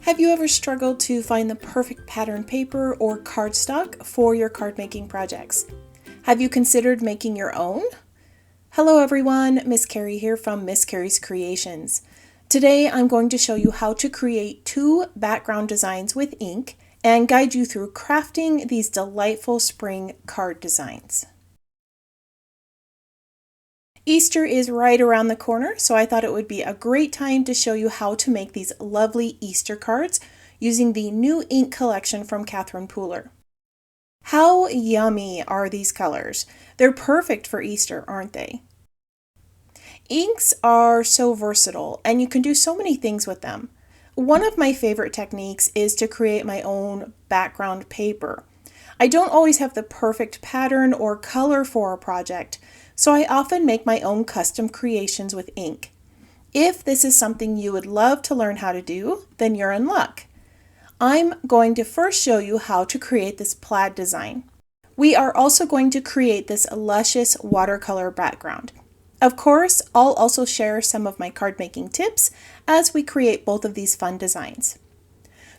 Have you ever struggled to find the perfect pattern paper or cardstock for your card making projects? Have you considered making your own? Hello everyone, Miss Carrie here from Miss Carrie's Creations. Today I'm going to show you how to create 2 background designs with ink and guide you through crafting these delightful spring card designs. Easter is right around the corner, so I thought it would be a great time to show you how to make these lovely Easter cards using the new ink collection from Catherine Pooler. How yummy are these colors? They're perfect for Easter, aren't they? Inks are so versatile and you can do so many things with them. One of my favorite techniques is to create my own background paper. I don't always have the perfect pattern or color for a project, so I often make my own custom creations with ink. If this is something you would love to learn how to do, then you're in luck. I'm going to first show you how to create this plaid design. We are also going to create this luscious watercolor background. Of course, I'll also share some of my card making tips as we create both of these fun designs.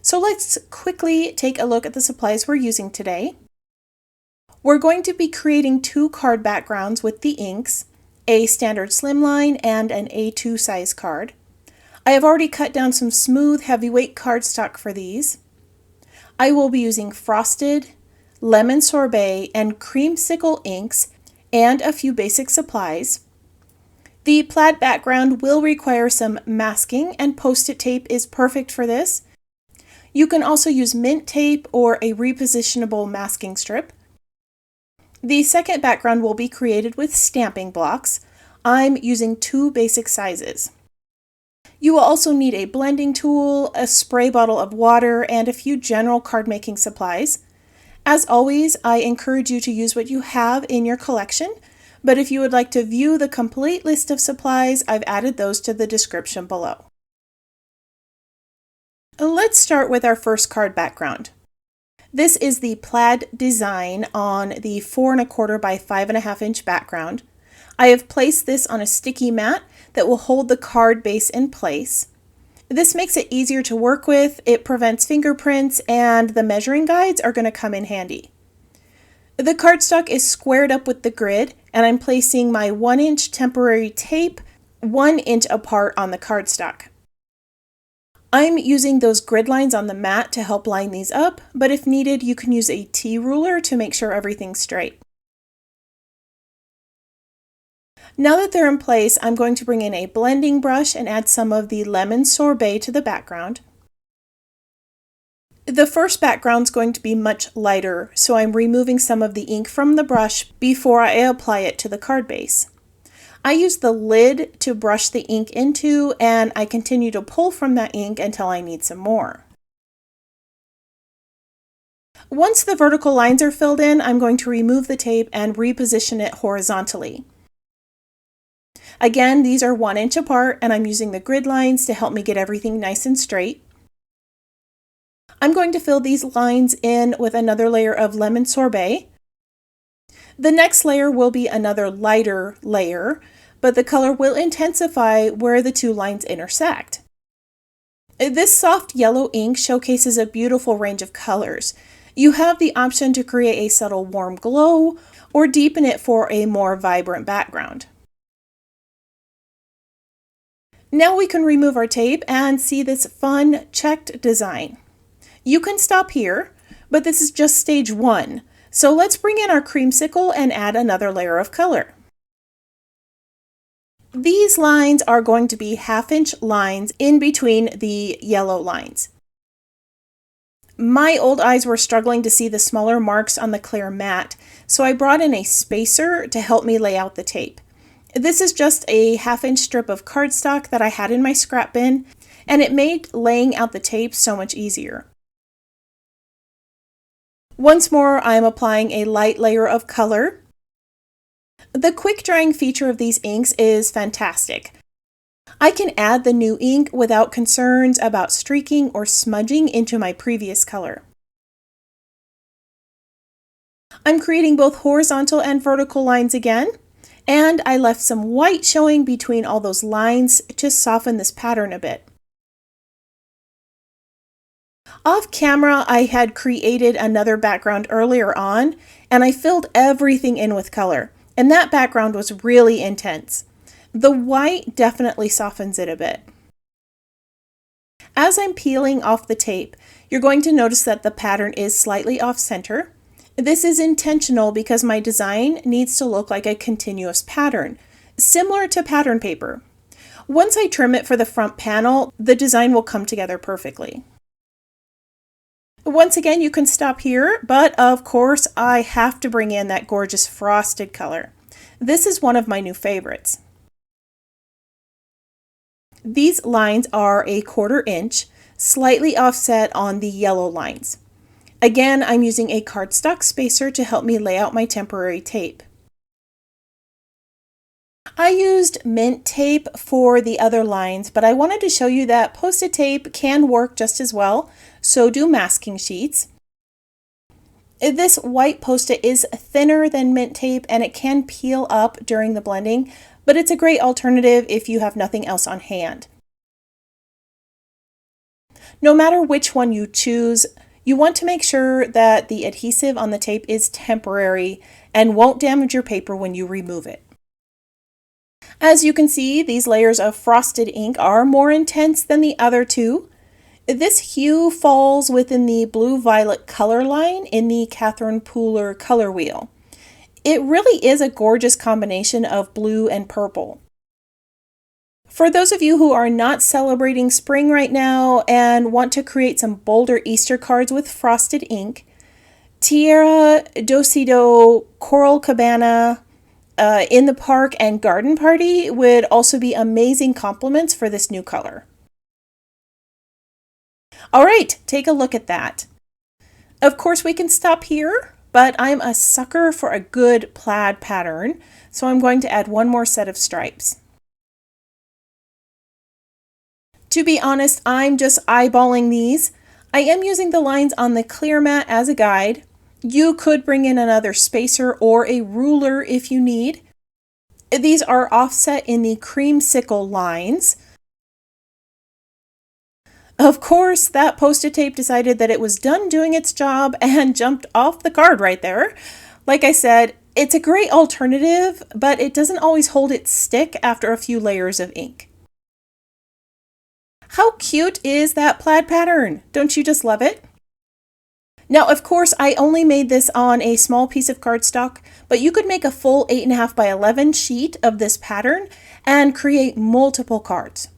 So let's quickly take a look at the supplies we're using today. We're going to be creating 2 card backgrounds with the inks, a standard slimline and an A2 size card. I have already cut down some smooth heavyweight cardstock for these. I will be using frosted, lemon sorbet, and creamsicle inks and a few basic supplies. The plaid background will require some masking and post-it tape is perfect for this. You can also use mint tape or a repositionable masking strip. The second background will be created with stamping blocks. I'm using 2 basic sizes. You will also need a blending tool, a spray bottle of water, and a few general card making supplies. As always, I encourage you to use what you have in your collection, but if you would like to view the complete list of supplies, I've added those to the description below. Let's start with our first card background. This is the plaid design on the 4 1/4 by 5 1/2 inch background. I have placed this on a sticky mat that will hold the card base in place. This makes it easier to work with, it prevents fingerprints, and the measuring guides are going to come in handy. The cardstock is squared up with the grid, and I'm placing my 1-inch temporary tape 1 inch apart on the cardstock. I'm using those grid lines on the mat to help line these up, but if needed, you can use a T-ruler to make sure everything's straight. Now that they're in place, I'm going to bring in a blending brush and add some of the lemon sorbet to the background. The first background's going to be much lighter, so I'm removing some of the ink from the brush before I apply it to the card base. I use the lid to brush the ink into, and I continue to pull from that ink until I need some more. Once the vertical lines are filled in, I'm going to remove the tape and reposition it horizontally. Again, these are 1 inch apart, and I'm using the grid lines to help me get everything nice and straight. I'm going to fill these lines in with another layer of lemon sorbet. The next layer will be another lighter layer, but the color will intensify where the 2 lines intersect. This soft yellow ink showcases a beautiful range of colors. You have the option to create a subtle warm glow or deepen it for a more vibrant background. Now we can remove our tape and see this fun checked design. You can stop here, but this is just stage 1. So let's bring in our creamsicle and add another layer of color. These lines are going to be 1/2 inch lines in between the yellow lines. My old eyes were struggling to see the smaller marks on the clear mat, so I brought in a spacer to help me lay out the tape. This is just a 1/2 inch strip of cardstock that I had in my scrap bin, and it made laying out the tape so much easier. Once more, I am applying a light layer of color. The quick drying feature of these inks is fantastic. I can add the new ink without concerns about streaking or smudging into my previous color. I'm creating both horizontal and vertical lines again, and I left some white showing between all those lines to soften this pattern a bit. Off camera, I had created another background earlier on, and I filled everything in with color, and that background was really intense. The white definitely softens it a bit. As I'm peeling off the tape, you're going to notice that the pattern is slightly off center. This is intentional because my design needs to look like a continuous pattern, similar to pattern paper. Once I trim it for the front panel, the design will come together perfectly. Once again, you can stop here, but of course I have to bring in that gorgeous frosted color. This is one of my new favorites. These lines are 1/4 inch, slightly offset on the yellow lines. Again, I'm using a cardstock spacer to help me lay out my temporary tape. I used mint tape for the other lines, but I wanted to show you that Post-it tape can work just as well, so do masking sheets. This white Post-it is thinner than mint tape and it can peel up during the blending, but it's a great alternative if you have nothing else on hand. No matter which one you choose, you want to make sure that the adhesive on the tape is temporary and won't damage your paper when you remove it. As you can see, these layers of frosted ink are more intense than the other two. This hue falls within the blue-violet color line in the Catherine Pooler color wheel. It really is a gorgeous combination of blue and purple. For those of you who are not celebrating spring right now and want to create some bolder Easter cards with frosted ink, Tierra Docido, Coral Cabana, In the Park, and Garden Party would also be amazing complements for this new color. All right, take a look at that. Of course, we can stop here, but I'm a sucker for a good plaid pattern, so I'm going to add one more set of stripes. To be honest, I'm just eyeballing these. I am using the lines on the clear mat as a guide. You could bring in another spacer or a ruler if you need. These are offset in the creamsicle lines. Of course, that Post-it tape decided that it was done doing its job and jumped off the card right there. Like I said, it's a great alternative, but it doesn't always hold its stick after a few layers of ink. How cute is that plaid pattern? Don't you just love it? Now, of course, I only made this on a small piece of cardstock, but you could make a full 8.5 by 11 sheet of this pattern and create multiple cards.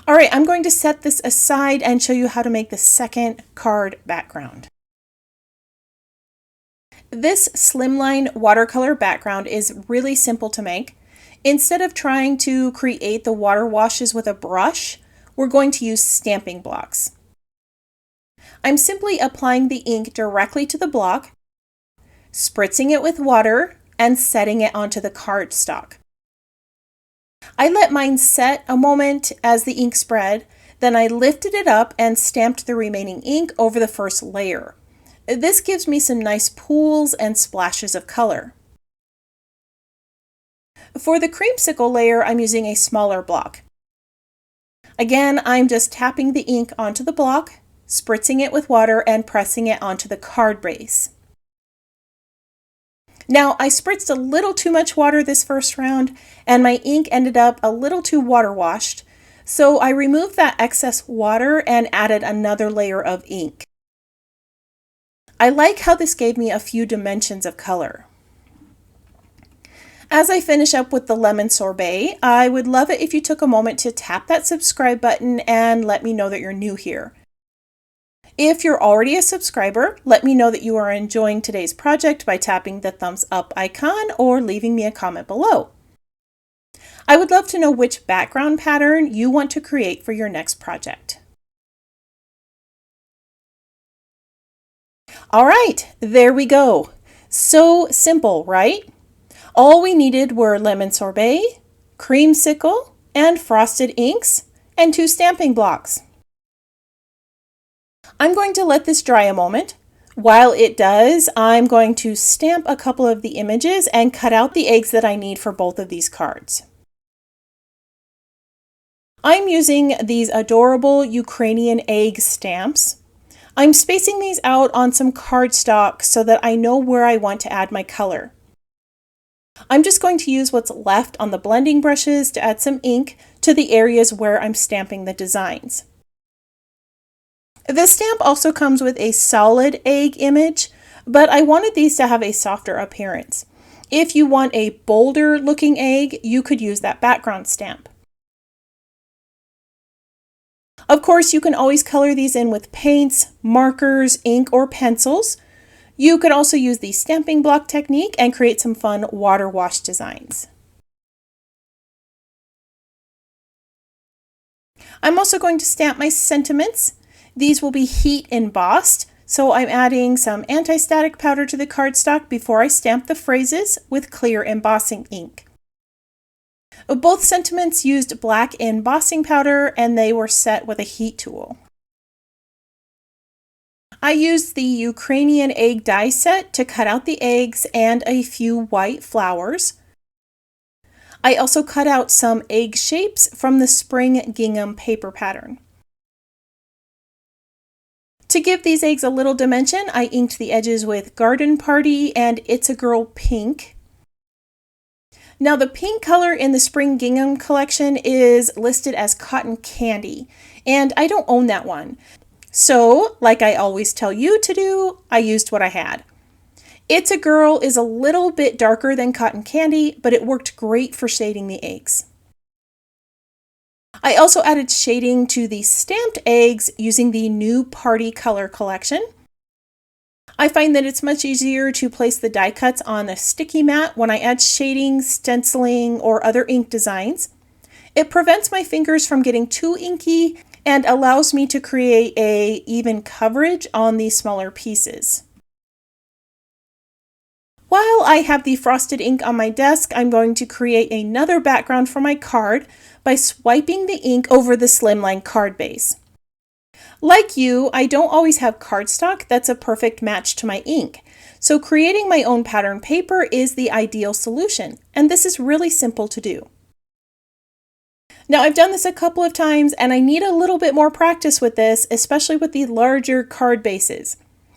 All right, I'm going to set this aside and show you how to make the second card background. This slimline watercolor background is really simple to make. Instead of trying to create the water washes with a brush, we're going to use stamping blocks. I'm simply applying the ink directly to the block, spritzing it with water, and setting it onto the cardstock. I let mine set a moment as the ink spread, then I lifted it up and stamped the remaining ink over the first layer. This gives me some nice pools and splashes of color. For the creamsicle layer, I'm using a smaller block. Again, I'm just tapping the ink onto the block, spritzing it with water, and pressing it onto the card base. Now, I spritzed a little too much water this first round, and my ink ended up a little too water washed, so I removed that excess water and added another layer of ink. I like how this gave me a few dimensions of color. As I finish up with the lemon sorbet, I would love it if you took a moment to tap that subscribe button and let me know that you're new here. If you're already a subscriber, let me know that you are enjoying today's project by tapping the thumbs up icon or leaving me a comment below. I would love to know which background pattern you want to create for your next project. All right, there we go. So simple, right? All we needed were lemon sorbet, creamsicle, and frosted inks, and 2 stamping blocks. I'm going to let this dry a moment. While it does, I'm going to stamp a couple of the images and cut out the eggs that I need for both of these cards. I'm using these adorable Ukrainian egg stamps. I'm spacing these out on some cardstock so that I know where I want to add my color. I'm just going to use what's left on the blending brushes to add some ink to the areas where I'm stamping the designs. This stamp also comes with a solid egg image, but I wanted these to have a softer appearance. If you want a bolder looking egg, you could use that background stamp. Of course, you can always color these in with paints, markers, ink, or pencils. You could also use the stamping block technique and create some fun water wash designs. I'm also going to stamp my sentiments. These will be heat embossed, so I'm adding some anti-static powder to the cardstock before I stamp the phrases with clear embossing ink. Both sentiments used black embossing powder and they were set with a heat tool. I used the Ukrainian egg die set to cut out the eggs and a few white flowers. I also cut out some egg shapes from the spring gingham paper pattern. To give these eggs a little dimension, I inked the edges with Garden Party and It's a Girl Pink. Now the pink color in the spring gingham collection is listed as cotton candy, and I don't own that one. So, like I always tell you to do, I used what I had. It's a Girl is a little bit darker than cotton candy, but it worked great for shading the eggs. I also added shading to the stamped eggs using the new Party Color collection. I find that it's much easier to place the die cuts on a sticky mat when I add shading, stenciling, or other ink designs. It prevents my fingers from getting too inky and allows me to create an even coverage on these smaller pieces. While I have the frosted ink on my desk, I'm going to create another background for my card by swiping the ink over the slimline card base. Like you, I don't always have cardstock that's a perfect match to my ink, so creating my own pattern paper is the ideal solution, and this is really simple to do. Now I've done this a couple of times and I need a little bit more practice with this, especially with the larger card bases.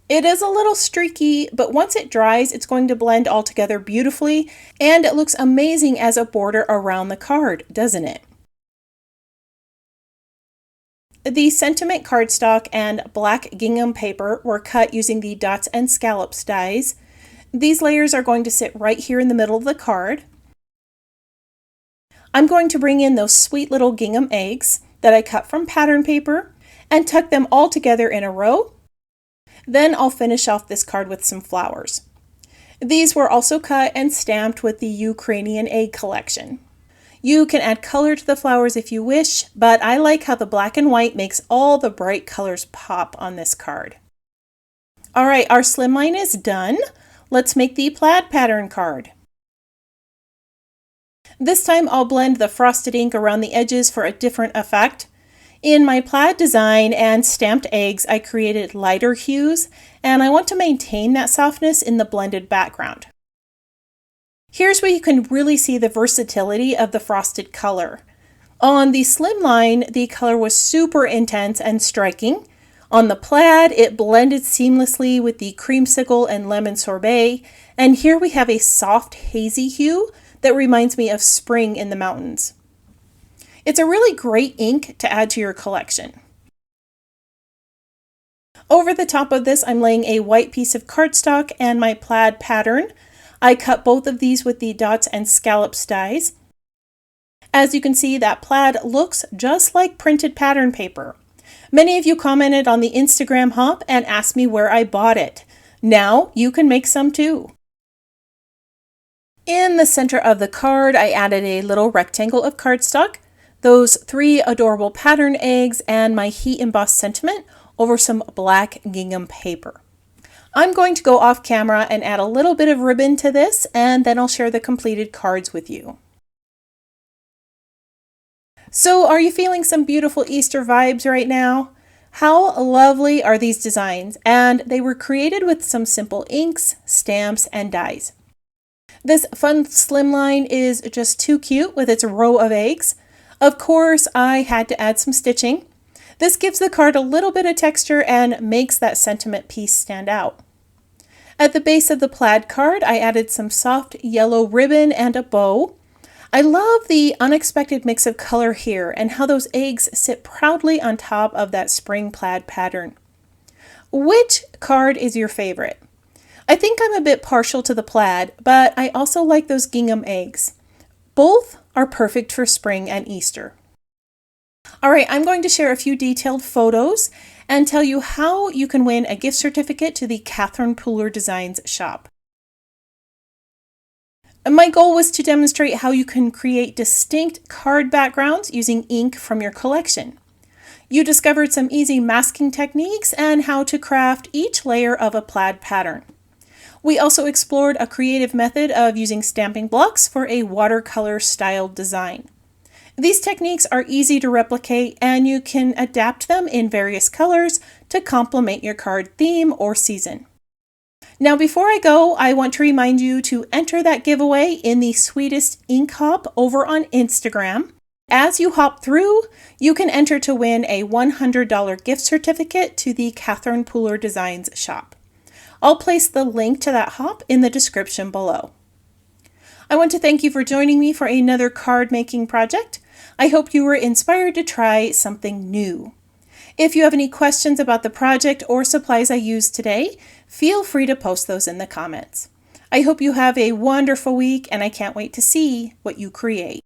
It is a little streaky, but once it dries, it's going to blend all together beautifully, and it looks amazing as a border around the card, doesn't it? The sentiment cardstock and black gingham paper were cut using the dots and scallops dies. These layers are going to sit right here in the middle of the card. I'm going to bring in those sweet little gingham eggs that I cut from pattern paper and tuck them all together in a row. Then I'll finish off this card with some flowers. These were also cut and stamped with the Ukrainian egg collection. You can add color to the flowers if you wish, but I like how the black and white makes all the bright colors pop on this card. All right, our slimline is done. Let's make the plaid pattern card. This time I'll blend the frosted ink around the edges for a different effect. In my plaid design and stamped eggs, I created lighter hues, and I want to maintain that softness in the blended background. Here's where you can really see the versatility of the frosted color. On the slimline, the color was super intense and striking. On the plaid, it blended seamlessly with the creamsicle and lemon sorbet, and here we have a soft hazy hue that reminds me of spring in the mountains. It's a really great ink to add to your collection. Over the top of this, I'm laying a white piece of cardstock and my plaid pattern. I cut both of these with the dots and scallops dies. As you can see, that plaid looks just like printed pattern paper. Many of you commented on the Instagram hop and asked me where I bought it. Now you can make some too. In the center of the card, I added a little rectangle of cardstock, those 3 adorable pattern eggs, and my heat embossed sentiment over some black gingham paper. I'm going to go off camera and add a little bit of ribbon to this, and then I'll share the completed cards with you. So are you feeling some beautiful Easter vibes right now? How lovely are these designs? And they were created with some simple inks, stamps, and dies. This fun slimline is just too cute with its row of eggs. Of course, I had to add some stitching. This gives the card a little bit of texture and makes that sentiment piece stand out. At the base of the plaid card, I added some soft yellow ribbon and a bow. I love the unexpected mix of color here and how those eggs sit proudly on top of that spring plaid pattern. Which card is your favorite? I think I'm a bit partial to the plaid, but I also like those gingham eggs. Both are perfect for spring and Easter. All right, I'm going to share a few detailed photos and tell you how you can win a gift certificate to the Catherine Pooler Designs shop. My goal was to demonstrate how you can create distinct card backgrounds using ink from your collection. You discovered some easy masking techniques and how to craft each layer of a plaid pattern. We also explored a creative method of using stamping blocks for a watercolor styled design. These techniques are easy to replicate and you can adapt them in various colors to complement your card theme or season. Now before I go, I want to remind you to enter that giveaway in the Sweetest Ink Hop over on Instagram. As you hop through, you can enter to win a $100 gift certificate to the Catherine Pooler Designs shop. I'll place the link to that hop in the description below. I want to thank you for joining me for another card making project. I hope you were inspired to try something new. If you have any questions about the project or supplies I used today, feel free to post those in the comments. I hope you have a wonderful week and I can't wait to see what you create.